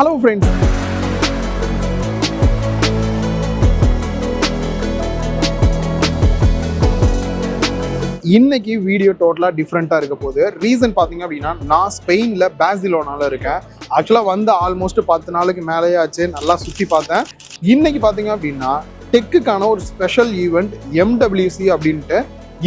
Hello friends. இன்னைக்கு video டோட்டலா டிஃப்ரெண்டா இருக்க போகுது. ரீசன் பாத்தீங்க அப்படின்னா நான் ஸ்பெயின்ல பார்சிலோனால இருக்கேன். ஆக்சுவலா வந்து ஆல்மோஸ்ட் 10 நாளுக்கு மேலேயே ஆச்சு. நல்லா சுற்றி பார்த்தேன். இன்னைக்கு பாத்தீங்க அப்படின்னா டெக்குக்கான ஒரு ஸ்பெஷல் ஈவெண்ட் MWC அப்படின்ட்டு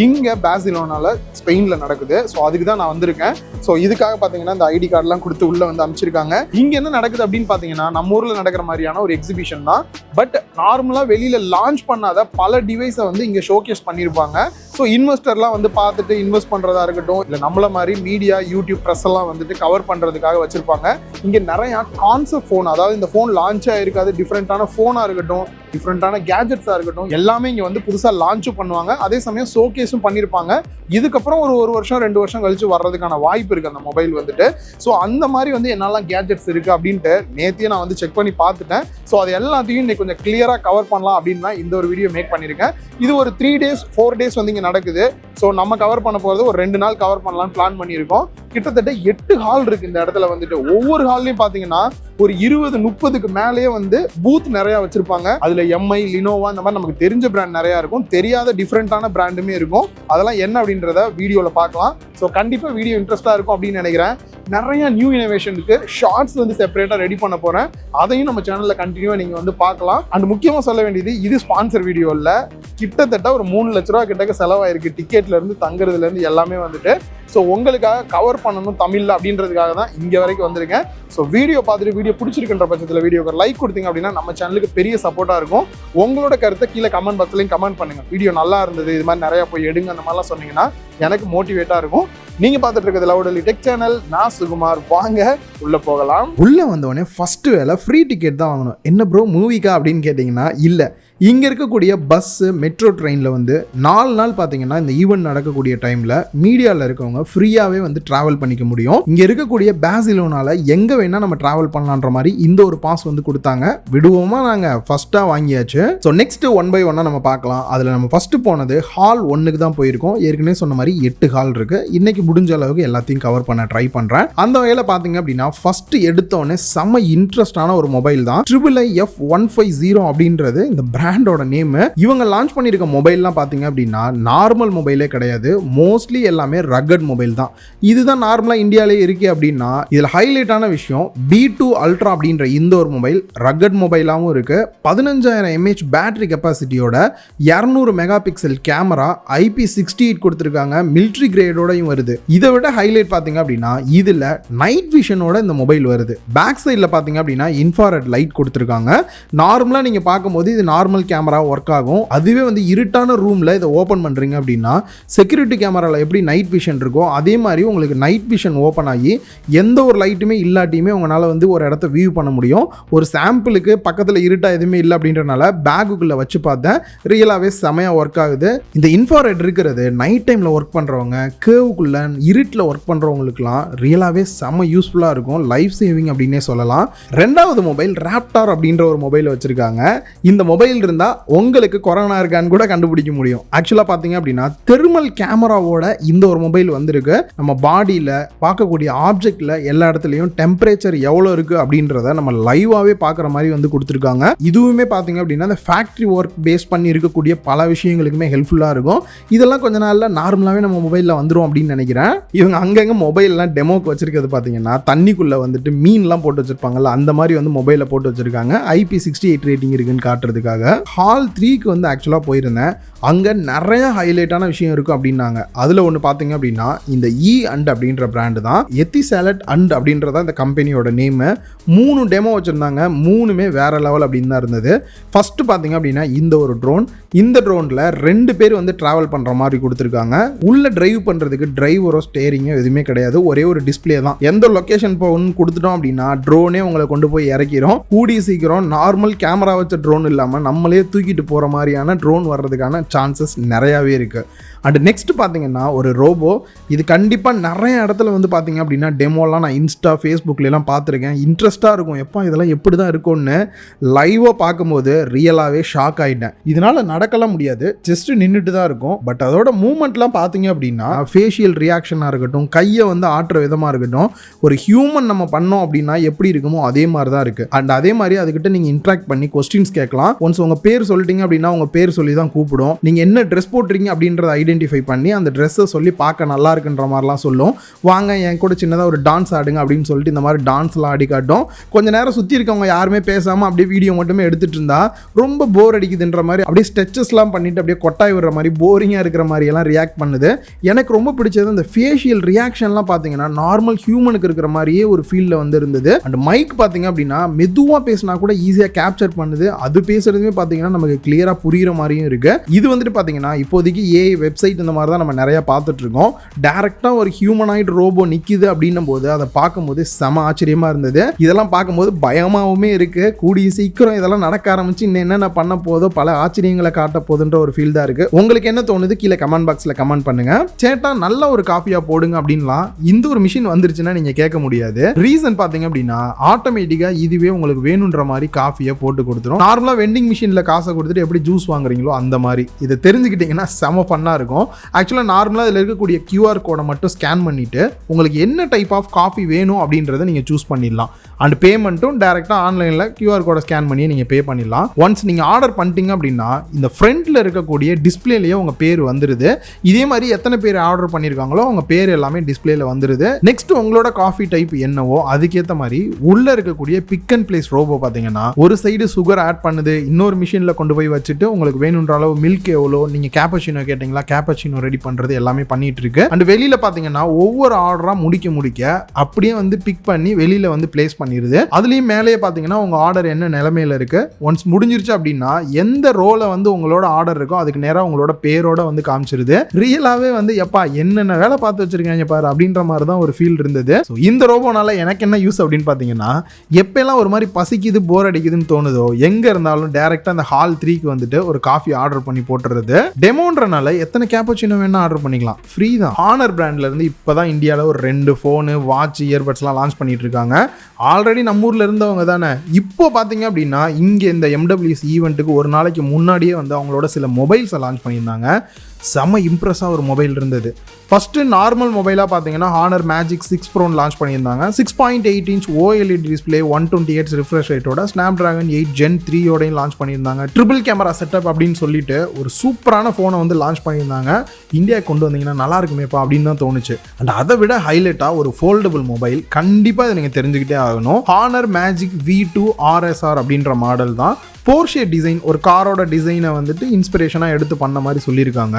இங்கே பார்சிலோனால ஸ்பெயினில் நடக்குது. ஸோ அதுக்கு தான் நான் வந்திருக்கேன். ஸோ இதுக்காக பார்த்தீங்கன்னா இந்த ஐடி கார்டெலாம் கொடுத்து உள்ளே வந்து அனுப்பிச்சிருக்காங்க. இங்கே என்ன நடக்குது அப்படின்னு பார்த்தீங்கன்னா நம்ம ஊரில் நடக்கிற மாதிரியான ஒரு எக்ஸிபிஷன் தான். பட் நார்மலாக வெளியில் லான்ச் பண்ணாத பல டிவைஸை வந்து இங்கே ஷோகேஸ் பண்ணியிருப்பாங்க. ஸோ இன்வெஸ்டர்லாம் வந்து பார்த்துட்டு இன்வெஸ்ட் பண்ணுறதா இருக்கட்டும், இல்லை நம்மள மாதிரி மீடியா யூடியூப் ப்ரெஸ் எல்லாம் வந்துட்டு கவர் பண்ணுறதுக்காக வச்சுருப்பாங்க. இங்கே நிறையா கான்செப்ட் ஃபோன், அதாவது இந்த ஃபோன் லான்ச் ஆகிருக்காது, டிஃப்ரெண்ட்டான ஃபோனாக இருக்கட்டும், டிஃப்ரெண்ட்டான கேஜெட்ஸாக இருக்கட்டும், எல்லாமே இங்கே வந்து புதுசாக லான்ச்சும் பண்ணுவாங்க. அதே சமயம் ஷோகேஸும் பண்ணியிருப்பாங்க. இதுக்கப்புறம் ஒரு வருஷம் 2 வருஷம் கழிச்சு வர்றதுக்கான வாய்ப்பு இருக்குது அந்த மொபைல் வந்துட்டு. ஸோ அந்த மாதிரி வந்து என்னெல்லாம் கேஜெட்ஸ் இருக்குது அப்படின்ட்டு நேற்றையே நான் வந்து செக் பண்ணி பார்த்துட்டேன். ஸோ அது எல்லாத்தையும் இன்னைக்கு கொஞ்சம் கிளியராக கவர் பண்ணலாம் அப்படின்னு தான் இந்த ஒரு வீடியோ மேக் பண்ணியிருக்கேன். இது ஒரு 3 days 4 days வந்து இங்கே நடக்குது. ஸோ நம்ம கவர் பண்ண போகிறது ஒரு 2 நாள் கவர் பண்ணலாம்னு பிளான் பண்ணியிருக்கோம். கிட்டத்தட்ட 8 ஹால் இருக்குது இந்த இடத்துல வந்துட்டு. ஒவ்வொரு ஹால்லையும் பார்த்தீங்கன்னா ஒரு 20-30க்கு மேலேயே வந்து பூத் நிறையா வச்சிருப்பாங்க. அதில் MI, லினோவா இந்த மாதிரி நமக்கு தெரிஞ்ச பிராண்ட் நிறையா இருக்கும், தெரியாத டிஃப்ரெண்ட்டான பிராண்டுமே இருக்கும். அதெல்லாம் என்ன அப்படின்றத வீடியோவில் பார்க்கலாம். ஸோ கண்டிப்பாக வீடியோ இன்ட்ரெஸ்ட்டாக இருக்கும் அப்படின்னு நினைக்கிறேன். நிறைய நியூ இனோவேஷனுக்கு ஷார்ட்ஸ் வந்து செப்பரேட்டாக ரெடி பண்ண போகிறேன். அதையும் நம்ம சேனலில் கண்டினியூவாக நீங்கள் வந்து பார்க்கலாம். அண்ட் முக்கியமாக சொல்ல வேண்டியது, இது ஸ்பான்சர் வீடியோ இல்லை. கிட்டத்தட்ட ஒரு 3 லட்ச ரூபா கிட்டக்க செலவாயிருக்கு. டிக்கெட்லேருந்து தங்குறதுலேருந்து எல்லாமே வந்துட்டு. ஸோ உங்களுக்காக கவர் பண்ணணும் தமிழில் அப்படின்றதுக்காக தான் இங்கே வரைக்கும் வந்திருக்கேன். ஸோ வீடியோ பார்த்துட்டு வீடியோ பிடிச்சிருக்கின்ற பட்சத்தில் வீடியோக்கு லைக் கொடுத்தீங்க அப்படின்னா நம்ம சேனலுக்கு பெரிய சப்போர்ட்டாக இருக்கும். உங்களோட கருத்தை கீழே கமெண்ட் பாக்ஸ்லையும் கமெண்ட் பண்ணுங்கள். வீடியோ நல்லா இருந்தது, இது மாதிரி நிறையா போய் எடுங்க அந்த மாதிரிலாம் சொன்னீங்கன்னா எனக்கு மோட்டிவேட்டாக இருக்கும். நீங்க பார்த்துட்டு இருக்கிறது லவுடலி டெக் சேனல். நான் சுகுமார். வாங்க உள்ள போகலாம். உள்ள வந்தோடனே ஃபர்ஸ்ட் வேலை ஃப்ரீ டிக்கெட் தான் வாங்கணும். என்ன ப்ரோ மூவிக்கா அப்படின்னு கேட்டிங்கன்னா இல்லை, இங்கே இருக்கக்கூடிய பஸ்ஸு மெட்ரோ ட்ரெயினில் வந்து 4 நாள் பார்த்தீங்கன்னா இந்த ஈவெண்ட் நடக்கக்கூடிய டைமில் மீடியாவில் இருக்கவங்க ஃப்ரீயாகவே வந்து ட்ராவல் பண்ணிக்க முடியும். இங்கே இருக்கக்கூடிய பார்சிலோனால எங்கே வேணால் நம்ம ட்ராவல் பண்ணலான்ற மாதிரி இந்த ஒரு பாஸ் வந்து கொடுத்தாங்க. விடுவோமா, நாங்கள் ஃபஸ்ட்டாக வாங்கியாச்சு. ஸோ நெக்ஸ்ட் 1 by 1 நம்ம பார்க்கலாம். அதில் நம்ம ஃபஸ்ட்டு போனது ஹால் 1க்கு தான் போயிருக்கோம். ஏற்கனவே சொன்ன மாதிரி 8 ஹால் இருக்குது. இன்னைக்கு முடிஞ்ச அளவுக்கு எல்லாத்தையும் கவர் பண்ண ட்ரை பண்ணுறேன். அந்த வகையில் பார்த்தீங்க அப்படின்னா ஃபர்ஸ்ட் எடுத்தோடனே செம்ம இன்ட்ரெஸ்டான ஒரு மொபைல் தான். IIF150 அப்படின்றது இந்த பிராண்டோட நேம். இவங்க லான்ச் பண்ணியிருக்க மொபைல்லாம் பார்த்தீங்க அப்படின்னா நார்மல் மொபைலே கிடையாது. மோஸ்ட்லி எல்லாமே ரக்கட் மொபைல் தான். இதுதான் நார்மலாக இந்தியாவிலே இருக்கு அப்படின்னா இதில் ஹைலைட்டான விஷயம் B2 Ultra அப்படின்ற இந்த ஒரு மொபைல் ரக்கட் மொபைலாகவும் இருக்கு. 15000 mAh பேட்டரி கெப்பாசிட்டியோட 200 மெகா பிக்சல் கேமரா, IP68 கொடுத்துருக்காங்க. மிலிட்ரி கிரேடோடையும் வருது. இதை விட ஹைலைட் பார்த்தீங்க அப்படின்னா இதில் நைட் விஷனோட இந்த மொபைல் வருது. பேக் சைடில் பார்த்தீங்க அப்படின்னா இன்ஃப்ராரெட் லைட் கொடுத்துருக்காங்க. நார்மலாக நீங்கள் பார்க்கும்போது இது நார்மல் கேமரா ஒர்க் ஆகும். அதுவே வந்து இருட்டான ரூமில் இதை ஓப்பன் பண்ணுறீங்க அப்படின்னா செக்யூரிட்டி கேமராவில் எப்படி நைட் விஷன் இருக்கோ அதே மாதிரி உங்களுக்கு நைட் விஷன் ஓப்பன் ஆகி எந்த ஒரு லைட்டுமே இல்லாட்டியுமே உங்களால் வந்து ஒரு இடத்த வியூ பண்ண முடியும். ஒரு சாம்பிளுக்கு பக்கத்தில் இருட்டாக எதுவுமே இல்லை அப்படின்றனால பேக்குக்குள்ளே வச்சு பார்த்தேன். ரியலாகவே செமையாக ஒர்க் ஆகுது. இந்த இன்ஃப்ராரெட் இருக்கிறது நைட் டைமில் ஒர்க் பண்ணுறவங்க, கேவுக்குள்ள இருட்டில் ஒர்க் பண்ணுறவங்களுக்குலாம் ரியலாகவே செம்ம யூஸ்ஃபுல்லாக இருக்கும். லைஃப் சேவிங் அப்படின்னே சொல்லலாம். ரெண்டாவது மொபைல் ராப்டார் அப்படின்ற ஒரு மொபைல் வச்சுருக்காங்க. இந்த மொபைல் இருந்தால் உங்களுக்கு கொரோனா இருக்கான்னு கூட கண்டுபிடிக்க முடியும். ஆக்சுவலாக பார்த்தீங்க அப்படின்னா தெர்மல் கேமராவோட இந்த ஒரு மொபைல் வந்திருக்கு. நம்ம பாடியில் பார்க்கக்கூடிய ஆப்ஜெக்டில் எல்லா இடத்துலையும் டெம்பரேச்சர் எவ்வளோ இருக்குது அப்படின்றத நம்ம லைவாகவே பார்க்குற மாதிரி வந்து கொடுத்துருக்காங்க. இதுவுமே பார்த்தீங்க அப்படின்னா இந்த ஃபேக்ட்ரி ஒர்க் பேஸ் பண்ணி இருக்கக்கூடிய பல விஷயங்களுக்குமே ஹெல்ப்ஃபுல்லாக இருக்கும். இதெல்லாம் கொஞ்ச நாளில் நார்மலாகவே நம்ம மொபைலில் வந்துடும் அப்படின்னு நினைக்கிறேன். இவங்க அங்கங்கே மொபைல்லாம் டெமோக்கு வச்சிருக்கிறது பார்த்தீங்கன்னா தண்ணிக்குள்ளே வந்துட்டு மீன்லாம் போட்டு வச்சிருப்பாங்கல்ல, அந்த மாதிரி வந்து மொபைலில் போட்டு வச்சிருக்காங்க. IP68 ரேட்டிங் இருக்குன்னு காட்டுறதுக்காக. ஹால் 3க்கு வந்து ஆக்சுவலாக போயிருந்தேன். அங்கே நிறைய ஹைலைட்டான விஷயம் இருக்கும் அப்படின்னாங்க. அதில் ஒன்று பார்த்தீங்க அப்படின்னா இந்த அண்ட் அப்படின்ற பிராண்டு தான். எத்திசாலட் அண்ட் அப்படின்றதான் இந்த கம்பெனியோட நேமு. 3 டெமோ வச்சுருந்தாங்க. 3மே வேற லெவல் அப்படின்னு தான் இருந்தது. ஃபஸ்ட்டு பார்த்தீங்க அப்படின்னா இந்த ஒரு ட்ரோன். இந்த ட்ரோனில் 2 பேர் வந்து ட்ராவல் பண்ணுற மாதிரி கொடுத்துருக்காங்க. உள்ள டிரைவ் பண்ணுறதுக்கு டிரைவரோ ஸ்டேரிங்கோ எதுவுமே கிடையாது. ஒரே ஒரு டிஸ்பிளே தான். எந்த லொக்கேஷன் போகணும்னு கொடுத்துட்டோம் அப்படின்னா ட்ரோனே உங்களை கொண்டு போய் இறக்கிறோம். கூடிய சீக்கிரம் நார்மல் கேமரா வச்ச ட்ரோன் இல்லாமல் நம்மளே தூக்கிட்டு போகிற மாதிரியான ட்ரோன் வர்றதுக்கான சான்சஸ் நிறையாவே இருக்குது. அண்ட் நெக்ஸ்ட் பார்த்தீங்கன்னா ஒரு ரோபோ. இது கண்டிப்பாக நிறைய இடத்துல வந்து பார்த்தீங்க அப்படின்னா டெமோலாம் நான் இன்ஸ்டா ஃபேஸ்புக்லாம் பார்த்துருக்கேன். இன்ட்ரெஸ்ட்டாக இருக்கும், எப்போ இதெல்லாம் எப்படி தான் இருக்கும்னு லைவாக பார்க்கும்போது ரியலாகவே ஷாக் ஆகிட்டேன். இதனால் நடக்கலாம் முடியாது, ஜஸ்ட்டு நின்றுட்டு தான் இருக்கும். பட் அதோட மூமெண்ட்லாம் பார்த்தீங்க அப்படின்னா ஃபேஷியல் ரியாக்ஷனாக இருக்கட்டும், கையை வந்து ஆட்டுற விதமாக இருக்கட்டும், ஒரு ஹியூமன் நம்ம பண்ணோம் அப்படின்னா எப்படி இருக்குமோ அதே மாதிரி தான் இருக்குது. அண்ட் அதே மாதிரி அதுக்கிட்ட நீங்கள் இன்ட்ராக்ட் பண்ணி கொஸ்டின்ஸ் கேட்கலாம். ஒன்ஸ் உங்கள் பேர் சொல்லிட்டீங்க அப்படின்னா உங்கள் பேர் சொல்லி தான் கூப்பிடும். நீங்கள் என்ன ட்ரெஸ் போட்டுறீங்க அப்படின்றத ஐடென்டிஃபை பண்ணி அந்த ட்ரெஸ்ஸை சொல்லி பார்க்க நல்லா இருக்குன்ற மாதிரிலாம் சொல்லும். வாங்க என் கூட சின்னதாக ஒரு டான்ஸ் ஆடுங்க அப்படின்னு சொல்லிட்டு இந்த மாதிரி டான்ஸ்லாம் ஆடி காட்டும். கொஞ்ச நேரம் சுற்றி இருக்கவங்க யாருமே பேசாமல் அப்படியே வீடியோ மட்டுமே எடுத்துகிட்டு இருந்தா ரொம்ப போர் அடிக்குதுன்ற மாதிரி அப்படியே ஸ்ட்ரெச்சஸ்லாம் பண்ணிட்டு அப்படியே கொட்டாய் விடுற மாதிரி போரிங்காக இருக்கிற மாதிரி எல்லாம் ரியாக்ட் பண்ணுது. எனக்கு ரொம்ப பிடிச்சது அந்த ஃபேஷியல் ரியாக்ஷன்லாம் பார்த்தீங்கன்னா நார்மல் ஹியூமனுக்கு இருக்கிற மாதிரியே ஒரு ஃபீல்டில் வந்து இருந்தது. அண்ட் மைக் பார்த்தீங்க அப்படின்னா மெதுவாக பேசினா கூட ஈஸியாக கேப்சர் பண்ணுது. அது பேசுறதுமே பார்த்தீங்கன்னா நமக்கு கிளியராக புரிகிற மாதிரியும் இருக்கு. இது வந்துட்டு பார்த்தீங்கன்னா இப்போதைக்கு ஏஐ வெப்சைட் இந்த மாதிரி தான் நம்ம நிறைய பார்த்துட்டு இருக்கோம். டைரக்டாக ஒரு ஹியூமனாய்டு ரோபோ நிற்கிது அப்படின்னும் போது அதை பார்க்கும்போது செம ஆச்சரியமாக இருந்தது. இதெல்லாம் பார்க்கும்போது பயமாகவுமே இருக்கு. கூடிய சீக்கிரம் இதெல்லாம் நடக்க ஆரம்பிச்சு இன்னும் என்னென்ன பண்ண போதோ பல ஆச்சரியங்களை காட்ட போதுன்ற ஒரு ஃபீல் தான் இருக்கு. உங்களுக்கு என்ன தோணுது கீழே கமெண்ட் பாக்ஸில் கமெண்ட் பண்ணுங்க. சேட்டா நல்ல ஒரு காஃபியாக போடுங்க அப்படின்லாம் இந்த ஒரு மிஷின் வந்துருச்சுன்னா நீங்கள் கேட்க முடியாது. ரீசன் பார்த்தீங்க அப்படின்னா ஆட்டோமேட்டிக்காக இதுவே உங்களுக்கு வேணுன்ற மாதிரி காஃபியை போட்டு கொடுத்துரும். நார்மலாக வெண்டிங் மிஷினில் காசை கொடுத்துட்டு எப்படி ஜூஸ் வாங்குறீங்களோ அந்த மாதிரி. இதை தெரிஞ்சுக்கிட்டீங்கன்னா செம ஃபன்னாக இருக்கும். ஆக்சுவலாக நார்மலாக இதில் இருக்கக்கூடிய QR கோடை மட்டும் ஸ்கேன் பண்ணிவிட்டு உங்களுக்கு என்ன டைப் ஆஃப் காஃபி வேணும் அப்படின்றத நீங்கள் சூஸ் பண்ணிடலாம். அண்ட் பேமெண்ட்டும் டேரெக்டாக ஆன்லைனில் QR கோடை ஸ்கேன் பண்ணி நீங்கள் பே பண்ணிடலாம். ஒன்ஸ் நீங்கள் ஆர்டர் பண்ணிட்டீங்க அப்படின்னா இந்த ஃப்ரண்ட்டில் இருக்கக்கூடிய டிஸ்பிளேலேயே உங்கள் பேர் வந்துடுது. இதே மாதிரி எத்தனை பேர் ஆர்டர் பண்ணியிருக்காங்களோ உங்கள் பேர் எல்லாமே டிஸ்பிளேல வந்துடுது. நெக்ஸ்ட் உங்களோட காஃபி டைப் என்னவோ அதுக்கேற்ற மாதிரி உள்ளே இருக்கக்கூடிய பிக் அண்ட் பிளேஸ் ரோபோ பார்த்தீங்கன்னா ஒரு சைடு சுகர் ஆட் பண்ணுது, இன்னொரு மிஷினில் கொண்டு போய் வச்சுட்டு உங்களுக்கு வேணுன்ற அளவு மில்க் எவ்வளோ, நீங்கள் கேப்பச்சினோ கேட்டிங்களா கேப்பச்சினோ ரெடி பண்ணுறது எல்லாமே பண்ணிட்டு இருக்கு. அண்ட் வெளியில் பார்த்தீங்கன்னா ஒவ்வொரு ஆர்டராக முடிக்க அப்படியே வந்து பிக் பண்ணி வெளியில் வந்து பிளேஸ் பண்ணிடுது. அதுலேயும் மேலேயே பார்த்தீங்கன்னா உங்கள் ஆர்டர் என்ன நிலைமையில் இருக்குது. ஒன்ஸ் முடிஞ்சிருச்சு அப்படின்னா எந்த ரோலை வந்து உங்களோட ஆர்டர் இருக்கோ அதுக்கு நேராக உங்களோட பேரோட வந்து காமிச்சிருது. ரியலாகவே வந்து எப்பா என்னென்ன வேலை பார்த்து வச்சிருக்காங்க பாரு அப்படின்ற மாதிரி தான் ஒரு ஃபீல் இருந்தது. ஸோ இந்த ரோபோனால எனக்கு என்ன யூஸ் அப்படின்னு பார்த்தீங்கன்னா எப்பெல்லாம் ஒரு மாதிரி பசிக்குது போர் அடிக்குதுன்னு தோணுதோ எங்கே இருந்தாலும் டேரெக்டாக அந்த ஹால் 3க்கு வந்துட்டு ஒரு காஃபி ஆர்டர் பண்ணி போட்டுறது. டெமோன்றனால எத்தனை கேப்பச்சினோ வேணா ஆர்டர் பண்ணிக்கலாம், ஃப்ரீ தான். ஹானர் பிராண்ட்ல இருந்து இப்போ தான் இந்தியாவில் ஒரு 2 ஃபோனு வாட்ச் இயர்பட்ஸ்லாம் லான்ச் பண்ணிட்டு இருக்காங்க. ஆல்ரெடி நம்ம ஊரில் இருந்தவங்க தானே. இப்போ பார்த்தீங்க அப்படின்னா இங்கே இந்த MWC ஈவெண்ட்டுக்கு ஒரு நாளைக்கு முன்னாடியே வந்து அவங்களோட சில மொபைல்ஸை லான்ச் பண்ணியிருந்தாங்க. செம்ம இம்ப்ரெஸ்ஸாக ஒரு மொபைல் இருந்தது. ஃபஸ்ட்டு நார்மல் மொபைலாக பார்த்தீங்கன்னா ஹானர் மேஜிக் 6 Pro லான்ச் பண்ணியிருந்தாங்க. 6.8 inch OLED display 120 Hz refresh ரேட்டோட Snapdragon 8 Gen 3யோடையும் லான்ச் பண்ணியிருந்தாங்க. ட்ரிபிள் கேமரா செட்டப் அப்படின்னு சொல்லிட்டு ஒரு சூப்பரான ஃபோனை வந்து லான்ச் பண்ணியிருந்தாங்க. இந்தியாவுக்கு கொண்டு வந்தீங்கன்னா நல்லா இருக்குமேப்பா அப்படின்னு தான் தோணுச்சு. அண்ட் அதை விட ஹைலைட்டாக ஒரு ஃபோல்டபுள் மொபைல் கண்டிப்பாக இதை நீங்கள் தெரிஞ்சுக்கிட்டே ஆகணும். ஹானர் மேஜிக் V2 RSR அப்படின்ற மாடல் தான். போர்ஷே டிசைன் ஒரு காரோட டிசைனை வந்துட்டு இன்ஸ்பிரேஷனாக எடுத்து பண்ண மாதிரி சொல்லியிருக்காங்க.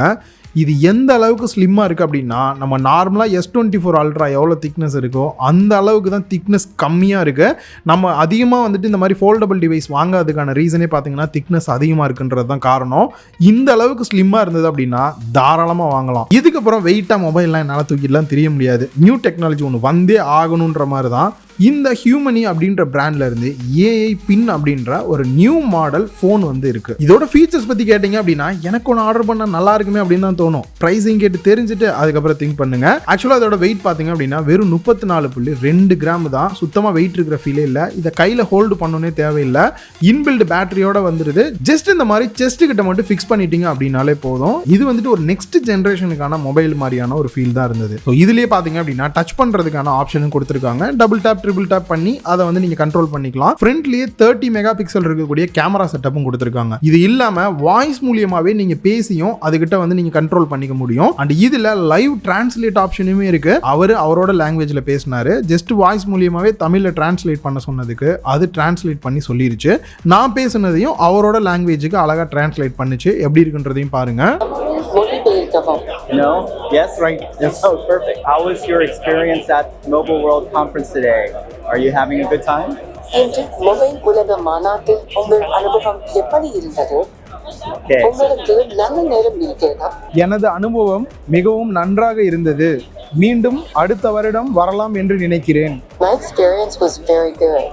இது எந்த அளவுக்கு ஸ்லிம்மாக இருக்குது அப்படின்னா நம்ம நார்மலாக S24 Ultra எவ்வளோ திக்னஸ் இருக்கோ அந்த அளவுக்கு தான் திக்னஸ் கம்மியாக இருக்குது. நம்ம அதிகமாக வந்துட்டு இந்த மாதிரி ஃபோல்டபுள் டிவைஸ் வாங்காததுக்கான ரீசனே பார்த்தீங்கன்னா திக்னஸ் அதிகமாக இருக்குன்றது தான் காரணம். இந்த அளவுக்கு ஸ்லிம்மாக இருந்தது அப்படின்னா தாராளமாக வாங்கலாம். இதுக்கப்புறம் வெயிட்டாக மொபைல்லாம் என்னால் தூக்கிடலாம் தெரிய முடியாது. நியூ டெக்னாலஜி ஒன்று வந்தே ஆகணுன்ற மாதிரி தான் இந்த ஹியூமனி அப்படின்ற பிராண்ட்ல இருந்து ஏஐ பின் அப்படின்ற ஒரு நியூ மாடல் ஃபோன் வந்து இருக்கு. இதோட ஃபீச்சர்ஸ் பற்றி கேட்டிங்க அப்படின்னா எனக்கு ஒன்று ஆர்டர் பண்ணால் நல்லா இருக்குமே அப்படின்னு தான் தோணும். ப்ரைஸிங் கேட்டு தெரிஞ்சுட்டு அதுக்கப்புறம் திங்க் பண்ணுங்க. ஆக்சுவலாக அதோட வெயிட் பார்த்தீங்க அப்படின்னா வெறும் 34.2 கிராம் தான். சுத்தமாக வெயிட் இருக்கிற ஃபீலே இல்லை. இதை கையில் ஹோல்டு பண்ணணுன்னே தேவையில்லை. இன்பில்ட் பேட்டரியோட வந்துடுது. ஜஸ்ட் இந்த மாதிரி செஸ்ட் கிட்ட மட்டும் ஃபிக்ஸ் பண்ணிட்டீங்க அப்படின்னாலே போதும். இது வந்துட்டு ஒரு நெக்ஸ்ட் ஜென்ரேஷனுக்கான மொபைல் மாதிரியான ஒரு ஃபீல் தான் இருந்தது. ஸோ இதுலேயே பார்த்தீங்க அப்படின்னா டச் பண்ணுறதுக்கான ஆப்ஷனும் கொடுத்துருக்காங்க. டபுள் டேப் ட்ரிபிள் டேப் பண்ணி அதை வந்து நீங்க கண்ட்ரோல் பண்ணிக்கலாம். ஃப்ரண்ட்லயே 30 மெகா பிக்சல் இருக்கக்கூடிய கேமரா செட்டப்பும் கொடுத்துருக்காங்க. இது இல்லாம வாய்ஸ் மூலியமாவே நீங்க பேசியும் அதுகிட்ட வந்து நீங்க கண்ட்ரோல் பண்ணிக்க முடியும். அண்ட் இதுல லைவ் டிரான்ஸ்லேட் ஆப்ஷனுமே இருக்கு. அவரோட லாங்குவேஜ்ல பேசினாரு. ஜஸ்ட் வாய்ஸ் மூலியமாவே தமிழ்ல டிரான்ஸ்லேட் பண்ண சொன்னதுக்கு அது டிரான்ஸ்லேட் பண்ணி சொல்லிருச்சு. நான் பேசுனதையும் அவரோட லாங்குவேஜுக்கு அழகா டிரான்ஸ்லேட் பண்ணுச்சு. எப்படி இருக்குன்றதையும் பாருங்க. No? Yes? Right. Yes. Oh, perfect. How was your experience at Mobile World Conference today? Are you having a good time? இன்று மொபைல் உலக மாநாட்டில் உங்கள் அனுபவம் எப்படி இருந்தது? உங்களுக்கு நல்ல நேரம் இருக்கிறதா? எனது அனுபவம் மிகவும் நன்றாக இருந்தது. மீண்டும் அடுத்த வருடம் வரலாம் என்று நினைக்கிறேன். My experience was very good.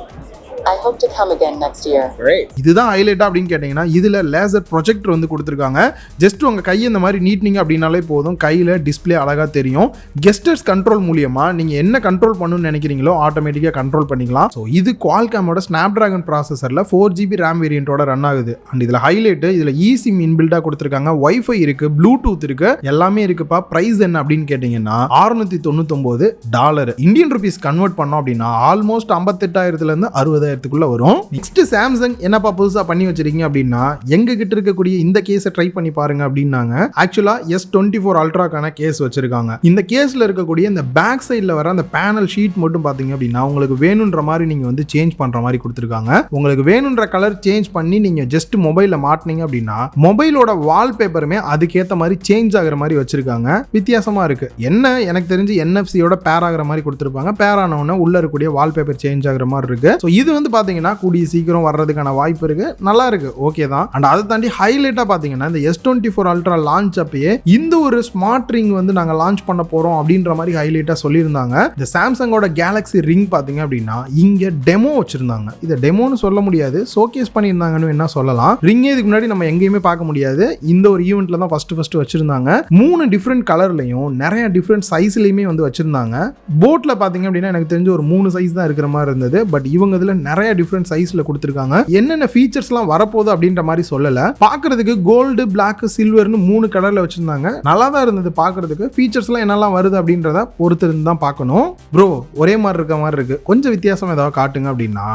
I hope to come again next year. Great. இதுதான் ஹைலைட்டா அப்படின்னு கேட்டிங்கன்னா இதில் லேசர் ப்ரொஜெக்டர் வந்து கொடுத்துருக்காங்க. ஜஸ்ட் உங்கள் கையை இந்த மாதிரி நீட்டினீங்க அப்படின்னாலே போதும், கையில் டிஸ்பிளே அழகாக தெரியும். கெஸ்டர்ஸ் கண்ட்ரோல் மூலியமாக நீங்கள் என்ன கண்ட்ரோல் பண்ணணும்னு நினைக்கிறீங்களோ ஆட்டோமேட்டிக்காக கண்ட்ரோல் பண்ணிக்கலாம். ஸோ இது குவால்காமோட ஸ்னாப்டிராகன் ப்ராசஸரில் 4GB ரேம் வேரியண்ட்டோட ரன் ஆகுது. அண்ட் இதில் ஹைலைட்டு இதில் eSIM இன்பில்டாக கொடுத்துருக்காங்க, வைஃபை இருக்குது, ப்ளூடூத் இருக்குது, எல்லாமே இருக்குப்பா. ப்ரைஸ் என்ன அப்படின்னு கேட்டிங்கன்னா $699. இந்தியன் ருபீஸ் கன்வெர்ட் பண்ணோம் அப்படின்னா ஆல்மோஸ்ட் 58,000 60,000 வரும். நெக்ஸ்ட் சாம்சங் என்னப்பா புதுசா பண்ணி வச்சிருக்கீங்க அப்படின்னா எங்க கிட்ட இருக்கக்கூடிய இந்த கேஸை ட்ரை பண்ணி பாருங்க அப்படின்னாங்க. ஆக்சுவலா S24 அல்ட்ராக்கான கேஸ் வச்சிருக்காங்க. இந்த கேஸ்ல இருக்கக்கூடிய இந்த பேக் சைட்ல வர அந்த பேனல் ஷீட் மட்டும் பாத்தீங்க அப்படின்னா உங்களுக்கு வேணுன்ற மாதிரி நீங்க வந்து சேஞ்ச் பண்ற மாதிரி கொடுத்துருக்காங்க. உங்களுக்கு வேணுன்ற கலர் சேஞ்ச் பண்ணி நீங்க ஜஸ்ட் மொபைல்ல மாட்டினீங்க அப்படின்னா மொபைலோட வால்பேப்பருமே அதுக்கேற்ற மாதிரி சேஞ்ச் ஆகிற மாதிரி வச்சிருக்காங்க. வித்தியாசமா இருக்கு. என்ன எனக்கு தெரிஞ்சு NFCயோட பேர் ஆகிற மாதிரி கொடுத்துருப்பாங்க. பேர் ஆனவொன்னே உள்ள இருக்கக்கூடிய வால்பேப்பர் சேஞ்ச் ஆகிற மாதிரி இருக்கு. ஸோ இது வந்து பாத்தீங்கன்னா கூடிய சீக்கிரம் வர்றதுக்கான வாய்ப்பு இருக்கு. நல்லா இருக்கு, ஓகே தான். அண்ட் அதை தாண்டி ஹைலைட்டா பாத்தீங்கன்னா இந்த S24 அல்ட்ரா லான்ச் அப்பயே இந்த ஒரு ஸ்மார்ட் ரிங் வந்து நாங்க லான்ச் பண்ண போறோம் அப்படின்ற மாதிரி ஹைலைட்டா சொல்லியிருந்தாங்க. இந்த சாம்சங்கோட கேலக்ஸி ரிங் பாத்தீங்க அப்படின்னா இங்க டெமோ வச்சிருந்தாங்க. இதை டெமோன்னு சொல்ல முடியாது, ஷோகேஸ் பண்ணியிருந்தாங்கன்னு என்ன சொல்லலாம். ரிங்கே இதுக்கு முன்னாடி நம்ம எங்கேயுமே பார்க்க முடியாது. இந்த ஒரு ஈவெண்ட்ல தான் ஃபர்ஸ்ட் வச்சிருந்தாங்க. 3 டிஃப்ரெண்ட் கலர்லையும் நிறைய டிஃப்ரெண்ட் சைஸ்லயுமே வந்து வச்சிருந்தாங்க. போட்ல பாத்தீங்க அப்படின்னா எனக்கு தெரிஞ்ச ஒரு 3 சைஸ் தான் இருக்கிற மாதிரி இருந்தது. பட் இவங்க இதுல நிறைய டிஃப்ரெண்ட் சைஸ்ல கொடுத்துருக்காங்க. என்னென்ன ஃபீச்சர்ஸ்லாம் வரப்போகுது அப்படின்ற மாதிரி சொல்லல. பார்க்கறதுக்கு கோல்டு, பிளாக், சில்வர்னு 3 கலர்ல வச்சிருந்தாங்க. நல்லா தான் இருந்தது பார்க்கறதுக்கு. ஃபீச்சர்ஸ்லாம் என்னெல்லாம் வருது அப்படின்றத பொறுத்து இருந்து தான் பார்க்கணும். ப்ரோ ஒரே மாதிரி இருக்க மாதிரி இருக்கு, கொஞ்சம் வித்தியாசம் ஏதாவது காட்டுங்க அப்படின்னா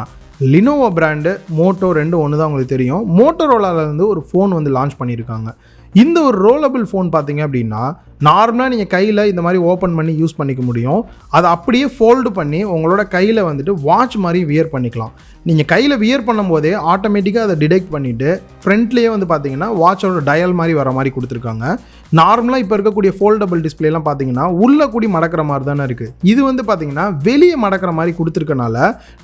லினோவோ பிராண்டு மோட்டோ 2 ஒன்று தான் உங்களுக்கு தெரியும். மோட்டோரோலால இருந்து ஒரு ஃபோன் வந்து லான்ச் பண்ணியிருக்காங்க. இந்த ஒரு ரோலபிள் ஃபோன் பார்த்தீங்க அப்படின்னா நார்மலாக நீங்கள் கையில் இந்த மாதிரி ஓப்பன் பண்ணி யூஸ் பண்ணிக்க முடியும். அதை அப்படியே ஃபோல்டு பண்ணி உங்களோட கையில் வந்துட்டு வாட்ச் மாதிரி வியர் பண்ணிக்கலாம். நீங்கள் கையில் வியர் பண்ணும்போதே ஆட்டோமேட்டிக்காக அதை டிடெக்ட் பண்ணிவிட்டு ஃப்ரண்ட்லேயே வந்து பார்த்தீங்கன்னா வாட்சோட டயல் மாதிரி வர மாதிரி கொடுத்துருக்காங்க. நார்மலாக இப்போ இருக்கக்கூடிய ஃபோல்டபுள் டிஸ்பிளேலாம் பார்த்தீங்கன்னா உள்ளே கூடி மடக்கிற மாதிரி தானே இருக்குது. இது வந்து பார்த்தீங்கன்னா வெளியே மடக்கிற மாதிரி கொடுத்துருக்கனால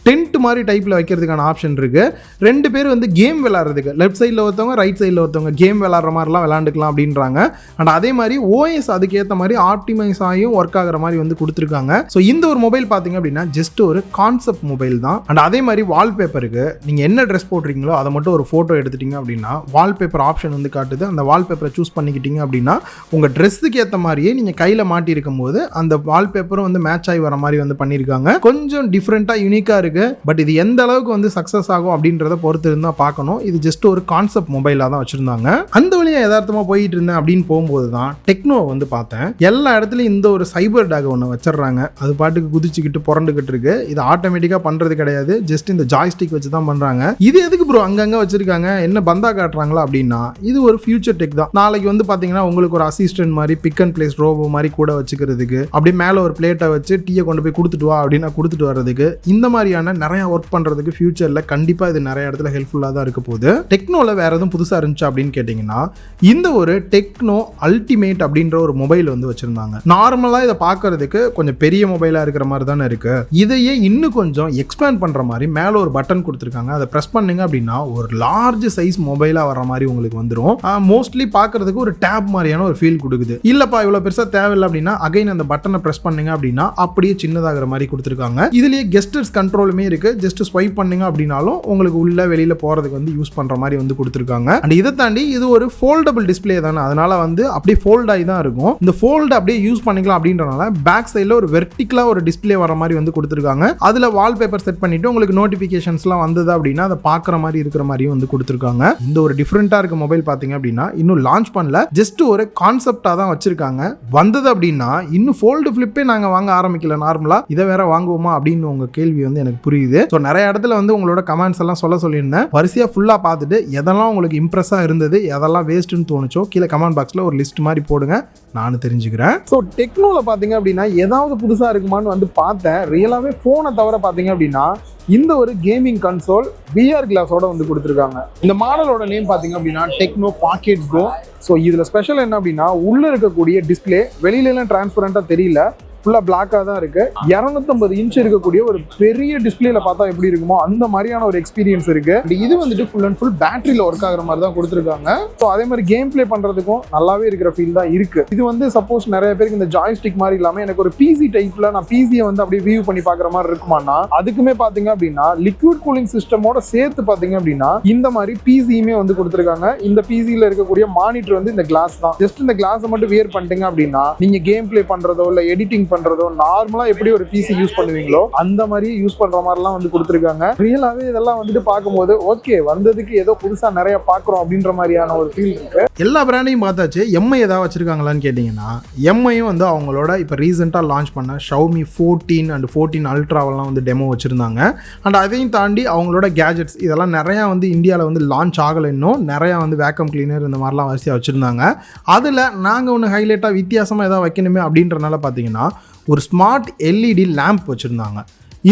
டென்ட் மாதிரி டைப்பில் வைக்கிறதுக்கான ஆப்ஷன் இருக்குது. 2 பேர் வந்து கேம் விளாட்றதுக்கு லெஃப்ட் சைடில் ஒருத்தவங்க, ரைட் சைடில் ஒருத்தவங்க கேம் விளாட்ற மாதிரிலாம் விளாண்டுக்கலாம் அப்படின்றாங்க. அண்ட் அதே மாதிரி OS அதுக்கேற்ற மாதிரி ஆப்டிமைஸ் ஆகியும் ஒர்க் ஆகிற மாதிரி வந்து கொடுத்துருக்காங்க. ஸோ இந்த ஒரு மொபைல் பார்த்தீங்க அப்படின்னா ஜஸ்ட் ஒரு கான்செப்ட் மொபைல் தான். அண்ட் அதே மாதிரி வால்பேப்பருக்கு நீங்கள் என்ன ட்ரெஸ் போடுறீங்களோ அதை மட்டும் ஒரு ஃபோட்டோ எடுத்துட்டீங்க அப்படின்னா வால்பேப்பர் ஆப்ஷன் வந்து காட்டுது. அந்த வால்பேப்பரை சூஸ் பண்ணிக்கிட்டீங்க அப்படின்னா உங்கள் ட்ரெஸ்ஸுக்கு ஏற்ற மாதிரியே நீங்கள் கையில் மாட்டியிருக்கும் போது அந்த வால்பேப்பரும் வந்து மேட்ச் ஆகி வர மாதிரி வந்து பண்ணியிருக்காங்க. கொஞ்சம் டிஃப்ரெண்ட்டாக யூனிக்காக இருக்குது. பட் இது எந்த அளவுக்கு வந்து சக்ஸஸ் ஆகும் அப்படின்றத பொறுத்து இருந்தால் பார்க்கணும். இது ஜஸ்ட் ஒரு கான்செப்ட் மொபைலாக தான் வச்சுருந்தாங்க. அந்த வழியாக யதார்த்தமாக போயிட்டு இருந்தேன் அப்படின்னு போகும்போது தான் டெக்னோ வந்து பார்த்தேன். எல்லா இடத்துலையும் இந்த ஒரு சைபர் டாக் ஒன்று வச்சிடறாங்க. அது பாட்டுக்கு குதிச்சுக்கிட்டு புரண்டுக்கிட்டு இருக்கு. இது ஆட்டோமேட்டிக்காக பண்ணுறது கிடையாது, ஜஸ்ட் இந்த ஜாய்ஸ்டிக் வச்சு தான் பண்ணுறாங்க. இது எதுக்கு ப்ரோ அங்கங்கே வச்சிருக்காங்க, என்ன பந்தா காட்டுறாங்களா அப்படின்னா இது ஒரு ஃபியூச்சர் டெக் தான். நாளைக்கு வந்து பார்த்தீங்கன்னா உங்களுக்கு ஒரு அசிஸ்டன்ட் மாதிரி பிக் அண்ட் பிளேஸ் ரோபோ மாதிரி கூட வச்சுக்கிறதுக்கு, அப்படி மேலே ஒரு பிளேட்டை வச்சு டீயை கொண்டு போய் கொடுத்துட்டு வா அப்படின்னா கொடுத்துட்டு வர்றதுக்கு, இந்த மாதிரியான நிறைய ஒர்க் பண்ணுறதுக்கு ஃபியூச்சரில் கண்டிப்பாக இது நிறைய இடத்துல ஹெல்ப்ஃபுல்லாக தான் இருக்க போகுது. டெக்னோவில் வேறு எதுவும் புதுசாக இருந்துச்சு அப்படின்னு கேட்டிங்கன்னா இந்த ஒரு டெக்னோ அல்டிமேட் அப்படின்ற ஒரு மொபைல் வந்து வச்சுருந்தாங்க. நார்மலாக இதை பார்க்கறதுக்கு கொஞ்சம் பெரிய மொபைலாக இருக்கிற மாதிரி தானே இருக்கு. இதையே இன்னும் கொஞ்சம் எக்ஸ்பேண்ட் பண்ணுற மாதிரி மேலே ஒரு பட்டன் கொடுத்துருக்காங்க. அதை ப்ரெஸ் பண்ணுங்க அப்படின்னா ஒரு லார்ஜ் சைஸ் மொபைலாக வர மாதிரி உங்களுக்கு வந்துடும். மோஸ்ட்லி பார்க்கறதுக்கு ஒரு டேப் மாதிரியான ஒரு ஃபீல் கொடுக்குது. இல்லப்பா இவ்வளோ பெருசாக தேவையில்லை அப்படின்னா அகைன் அந்த பட்டனை ப்ரெஸ் பண்ணுங்க அப்படின்னா அப்படியே சின்னதாகிற மாதிரி கொடுத்துருக்காங்க. இதுலேயே கெஸ்டர்ஸ் கண்ட்ரோலுமே இருக்கு. ஜஸ்ட் ஸ்வைப் பண்ணுங்க அப்படின்னாலும் உங்களுக்கு உள்ள வெளியில் போகிறதுக்கு வந்து யூஸ் பண்ணுற மாதிரி வந்து கொடுத்துருக்காங்க. அண்ட் இதை தாண்டி இது ஒரு ஃபோல்டபுள் டிஸ்பிளே தானே, அதனால வந்து அப்படியே ஃபோல்ட் ஆகி தான் இருக்கும். இந்த ஃபோல்டு அப்படியே யூஸ் பண்ணிக்கலாம் அப்படின்றனால பேக் சைடில் ஒரு வெர்டிக்கலாக ஒரு டிஸ்பிளே வர மாதிரி வந்து கொடுத்துருக்காங்க. அதில் வால்பேப்பர் செட் பண்ணிட்டு உங்களுக்கு நோட்டிஃபிகேஷன்ஸ்லாம் வந்தது அப்படின்னா அதை பார்க்குற மாதிரி இருக்கிற மாதிரியும் வந்து கொடுத்துருக்காங்க. இந்த ஒரு டிஃப்ரெண்ட்டாக இருக்க மொபைல் பார்த்தீங்க அப்படின்னா இன்னும் லான்ச் பண்ணல, ஜஸ்ட் ஒரு கான்செப்டாக தான் வச்சிருக்காங்க. வந்தது அப்படின்னா இன்னும் ஃபோல்டு ஃபிளிப்பே நாங்கள் வாங்க ஆரம்பிக்கல. நார்மலாக இதை வேற வாங்குவோமா அப்படின்னு உங்கள் கேள்வி வந்து எனக்கு புரியுது. ஸோ நிறைய இடத்துல வந்து உங்களோட கமெண்ட்ஸ் எல்லாம் சொல்லியிருந்தேன். வரிசையாக ஃபுல்லாக பார்த்துட்டு எதெல்லாம் உங்களுக்கு இம்ப்ரெஸ்ஸாக இருந்தது, எதெல்லாம் வேஸ்ட்டுன்னு தோணுச்சோ கீழே கமெண்ட் பாக்ஸில் ஒரு லிஸ்ட் மாதிரி போடுங்க, நானும் தெரிஞ்சுக்கிறேன். ஸோ டெக்னோவில் பார்த்தீங்க அப்படின்னா ஏதாவது புதுசாக இருக்குமான்னு வந்து பார்த்தேன். ரியலாகவே ஃபோனை தவிர பார்த்தீங்க அப்படின்னா இந்த ஒரு கேமிங் கன்சோல் VR கிளாஸோட வந்து கொடுத்துருக்காங்க. இந்த மாடலோட நேம் பார்த்தீங்க அப்படின்னா டெக்னோ பாக்கெட் கோ. ஸோ இதில் ஸ்பெஷல் என்ன அப்படின்னா உள்ளே இருக்கக்கூடிய டிஸ்பிளே வெளியிலலாம் டிரான்ஸ்பரண்ட்டாக தெரியல, ஃபுல்லாக பிளாக்காக தான் இருக்கு. 250 இன்ச் இருக்கக்கூடிய ஒரு பெரிய டிஸ்பிளேல பார்த்தா எப்படி இருக்குமோ அந்த மாதிரியான ஒரு எக்ஸ்பீரியன்ஸ் இருக்கு. இது வந்துட்டு ஃபுல் அண்ட் ஃபுல் பேட்டரியில் ஒர்க் ஆகிற மாதிரி தான் கொடுத்துருக்காங்க. ஸோ அதே மாதிரி கேம் பிளே பண்றதுக்கும் நல்லாவே இருக்கிற ஃபீல் தான் இருக்கு. இது வந்து சப்போஸ் நிறைய பேருக்கு இந்த ஜாய்ஸ்டிக் மாதிரி இல்லாமல் எனக்கு ஒரு பிசி டைப்ல நான் பிசியை வந்து அப்படியே வியூ பண்ணி பார்க்குற மாதிரி இருக்குமானா அதுக்குமே பார்த்தீங்க அப்படின்னா லிக்விட் கூலிங் சிஸ்டமோட சேர்த்து பார்த்தீங்க அப்படின்னா இந்த மாதிரி பிசியுமே வந்து கொடுத்துருக்காங்க. இந்த பிசியில் இருக்கக்கூடிய மானிட்டர் வந்து இந்த கிளாஸ் தான். ஜஸ்ட் இந்த கிளாஸை மட்டும் வியர் பண்ணிட்டீங்க அப்படின்னா நீங்க கேம் பிளே பண்றதோ இல்ல எடிட்டிங் பண்றதோ நார்மலா எப்படி ஒரு பிசி யூஸ் பண்ணுவீங்களோ அந்த மாதிரி யூஸ் பண்ற மாதிரிலாம் வந்து கொடுத்துருக்காங்க. ரியலாவே இதெல்லாம் வந்துட்டு பார்க்கும்போது ஓகே வந்ததுக்கு ஏதோ புதுசா நிறைய பார்க்குறோம் அப்படின்ற மாதிரியான ஒரு ஃபீல் இருக்கு. எல்லா பிராண்டையும் பார்த்தாச்சு. எம்ஐ ஏதாவது வச்சிருக்காங்களான்னு கேட்டிங்கன்னா எம்ஐயும் வந்து அவங்களோட இப்போ ரீசெண்டாக லான்ச் பண்ண Xiaomi 14 அண்ட் 14 அல்ட்ராவெல்லாம் வந்து டெமோ வச்சுருந்தாங்க. அண்ட் அதையும் தாண்டி அவங்களோட கேஜெட்ஸ் இதெல்லாம் நிறையா வந்து இந்தியாவில் வந்து லான்ச் ஆகலை. இன்னும் நிறையா வந்து வேக்கம் கிளீனர் இந்த மாதிரிலாம் வரிசையாக வச்சுருந்தாங்க. அதில் நாங்கள் ஒன்று ஹைலைட்டாக வித்தியாசமாக ஏதாவது வைக்கணுமே அப்படின்றனால பார்த்தீங்கன்னா ஒரு ஸ்மார்ட் எல்இடி லேம்ப் வச்சுருந்தாங்க.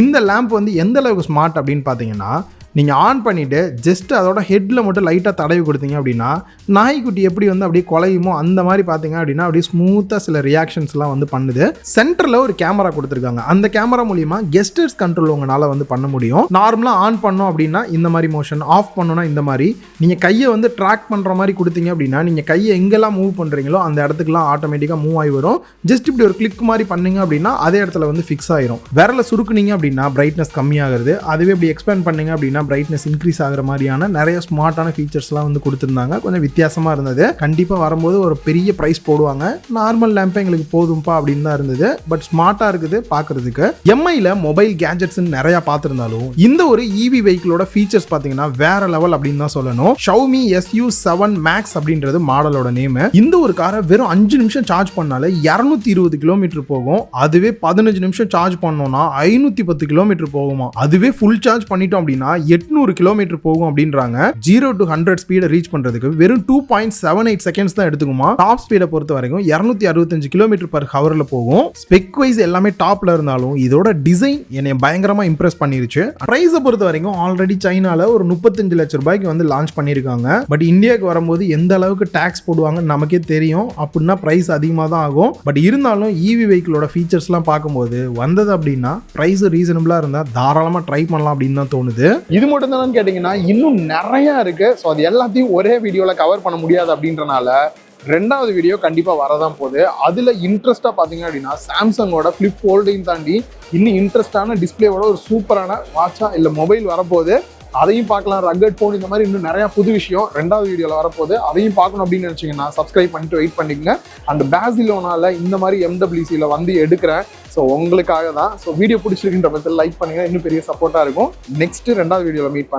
இந்த லேம்ப் வந்து எந்த அளவுக்கு ஸ்மார்ட் அப்படின்னு பார்த்தீங்கன்னா நீங்கள் ஆன் பண்ணிவிட்டு ஜஸ்ட் அதோட ஹெட்டில் மட்டும் லைட்டாக தடவி கொடுத்தீங்க அப்படின்னா நாய்க்குட்டி எப்படி வந்து அப்படியே குலையுமோ அந்த மாதிரி பார்த்தீங்க அப்படின்னா அப்படியே ஸ்மூத்தாக சில ரியாக்ஷன்ஸ்லாம் வந்து பண்ணுது. சென்டரில் ஒரு கேமரா கொடுத்துருக்காங்க. அந்த கேமரா மூலிமா கெஸ்டர்ஸ் கண்ட்ரோல் உங்களால் வந்து பண்ண முடியும். நார்மலாக ஆன் பண்ணோம் அப்படின்னா இந்த மாதிரி மோஷன், ஆஃப் பண்ணோன்னா இந்த மாதிரி, நீங்கள் கையை வந்து ட்ராக் பண்ணுற மாதிரி கொடுத்தீங்க அப்படின்னா நீங்கள் கையை எங்கெல்லாம் மூவ் பண்ணுறீங்களோ அந்த இடத்துக்குலாம் ஆட்டோமேட்டிக்காக மூவ் ஆகி வரும். ஜஸ்ட் இப்படி ஒரு கிளிக் மாதிரி பண்ணீங்க அப்படின்னா அதே இடத்துல வந்து ஃபிக்ஸ் ஆயிரும். விரல சுருக்குனீங்க அப்படின்னா பிரைட்னஸ் கம்மியாகிறது, அதுவே இப்படி எக்ஸ்பேண்ட் பண்ணீங்க அப்படின்னா பிரைட்னஸ் இன்க்ரீஸ் ஆகிற மாதிரியான நிறைய ஸ்மார்ட்டான ஃபீச்சர்ஸ்லாம் வந்து கொடுத்துருந்தாங்க. கொஞ்சம் வித்தியாசமாக இருந்தது. கண்டிப்பாக வரும்போது ஒரு பெரிய ப்ரைஸ் போடுவாங்க. நார்மல் லேம்பே எங்களுக்கு போதும்பா அப்படின்னு தான் இருந்தது. பட் ஸ்மார்ட்டாக இருக்குது பார்க்குறதுக்கு. எம்ஐயில் மொபைல் கேஜெட்ஸ்ன்னு நிறையா பார்த்துருந்தாலும் இந்த ஒரு இவி வெஹிக்கிளோட ஃபீச்சர்ஸ் பார்த்தீங்கன்னா வேற லெவல் அப்படின்னு தான் சொல்லணும். Xiaomi SU7 Max அப்படின்றது மாடலோட நேம். இந்த ஒரு காரை வெறும் 5 நிமிஷம் சார்ஜ் பண்ணாலே 220 கிலோமீட்டர் போகும். அதுவே 15 நிமிஷம் சார்ஜ் பண்ணோம்னா 510 கிலோமீட்டர் போகுமா. அதுவே ஃபுல் சார்ஜ் பண்ணிட்டோம் அப்படின்னா 800 கிலோமீட்டர் போகும் அப்படின்றாங்க. 0 to 100 ஸ்பீடை ரீச் பண்றதுக்கு வெறும் 2.78 செகண்ட்ஸ் தான் எடுத்துக்குமா. டாப் ஸ்பீடை பொறுத்த வரைக்கும் 265 கிலோமீட்டர் பர் ஹவர்ல போகும். ஸ்பெக் வைஸ் எல்லாமே டாப்ல இருந்தாலும் இதோட டிசைன் என்னை பயங்கரமா இம்ப்ரெஸ் பண்ணிருச்சு. பிரைஸை பொறுத்த வரைக்கும் ஆல்ரெடி சைனால ஒரு 35 லட்சம் ரூபாய்க்கு வந்து லான்ச் பண்ணிருக்காங்க. பட் இந்தியாவுக்கு வரும்போது எந்த அளவுக்கு டாக்ஸ் போடுவாங்கன்னு நமக்கே தெரியும். அப்படின்னா பிரைஸ் அதிகமாக தான் ஆகும். பட் இருந்தாலும் இவி வெஹிக்கிளோட ஃபீச்சர்ஸ்லாம் பார்க்கும்போது வந்தது அப்படின்னா பிரைஸ் ரீசனபிளா இருந்தா தாராளமா ட்ரை பண்ணலாம் அப்படின்னு தான் தோணுது. இது மட்டும் தான் கேட்டீங்கன்னா இன்னும் நிறைய இருக்கு. ஸோ அது எல்லாத்தையும் ஒரே வீடியோவில் கவர் பண்ண முடியாது அப்படின்றனால ரெண்டாவது வீடியோ கண்டிப்பாக வரதான் போகுது. அதில் இன்ட்ரெஸ்ட்டாக பார்த்தீங்க அப்படின்னா சாம்சங்கோட ஃப்ளிப் ஃபோல்டையும் தாண்டி இன்னும் இன்ட்ரெஸ்டான டிஸ்பிளேவோட ஒரு சூப்பரான வாட்சா இல்லை மொபைல் வரப்போகுது. அதையும் பார்க்கலாம். ரக்கட் ஃபோன் இந்த மாதிரி இன்னும் நிறைய புது விஷயம் ரெண்டாவது வீடியோவில் வரப்போகுது. அதையும் பார்க்கணும் அப்படின்னு நினச்சிங்கன்னா சப்ஸ்கிரைப் பண்ணிட்டு வெயிட் பண்ணிக்கங்க. அண்ட் Barcelona இந்த மாதிரி MWCயில் வந்து எடுக்கிறேன். ஸோ உங்களுக்காக தான். ஸோ வீடியோ பிடிச்சிருக்குன்ற பட்சத்தில் லைக் பண்ணுங்க, இன்னும் பெரிய சப்போர்ட்டாக இருக்கும். நெக்ஸ்ட் ரெண்டாவது வீடியோவில் மீட் பண்ணுங்க.